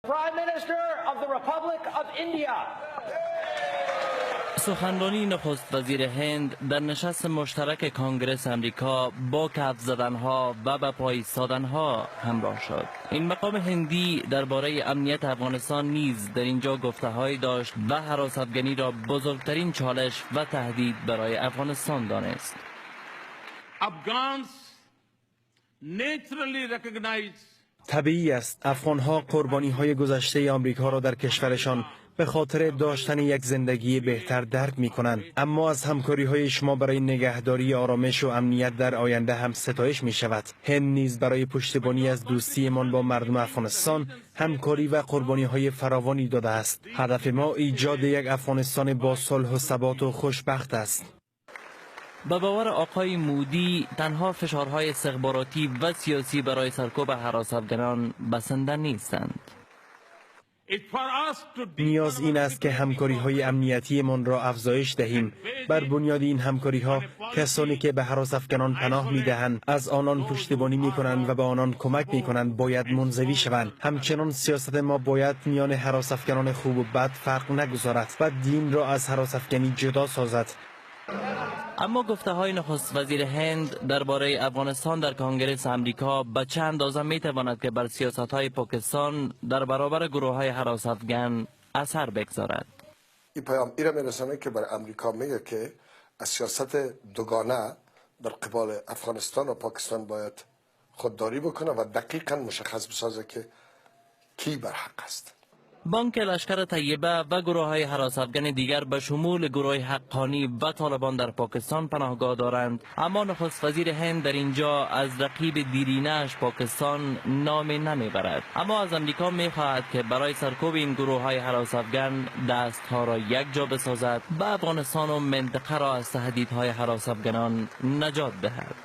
Prime Minister of the Republic of India. سخنرانی نخست وزیر هند در نشست مشترک کنگره امریکا با کف زدنها و به پای ایستادنها همراه شد. این مقام هندی درباره امنیت افغانستان نیز در اینجا گفته‌هایی داشت و هراس‌افکنی را بزرگترین چالش و تهدید برای افغانستان دانست. طبیعی است افغان‌ها قربانی‌های گذشته آمریکا را در کشورشان به خاطر داشتن یک زندگی بهتر درک می‌کنند، اما از همکاری‌های شما برای نگهداری آرامش و امنیت در آینده هم ستایش می‌شود. هند نیز برای پشتیبانی از دوستیمان با مردم افغانستان همکاری و قربانی‌های فراوانی داده است. هدف ما ایجاد یک افغانستان با صلح و ثبات و خوشبخت است. به باور آقای مودی تنها فشارهای استخباراتی و سیاسی برای سرکوب هراس‌افکنان بسنده نیستند. نیاز این است که همکاری‌های امنیتی من را افزایش دهیم. بر بنیاد این همکاری‌ها کسانی که به هراس‌افکنان پناه می‌دهند از آنان پشتیبانی می‌کنند و به آنان کمک می‌کنند باید منزوی شوند. همچنان سیاست ما باید میان هراس‌افکنان خوب و بد فرق نگذارد و دین را از هراس‌افکنی جدا سازد. اما گفته‌های نخست وزیر هند درباره افغانستان در کنگره امریکا به چه اندازه می‌تواند که بر سیاست‌های پاکستان در برابر گروه‌های هراس‌افکن اثر بگذارد؟ این پیام ایرا میرسانه که بر امریکا میگه که از سیاست دوگانه در قبال افغانستان و پاکستان باید خودداری بکنه و دقیقاً مشخص بسازه که کی بر حق است. بانک لشکر طیبه و گروه‌های هراس‌افکن دیگر به شمول گروه حقانی و طالبان در پاکستان پناهگاه دارند، اما نخست وزیر هند در اینجا از رقیب دیرینه‌اش پاکستان نام نمیبرد، اما از امریکا میخواهد که برای سرکوب این گروه‌های هراس‌افکن دستها را یک جا بسازد و افغانستان و منطقه را از تهدیدهای هراس‌افکنان نجات دهد.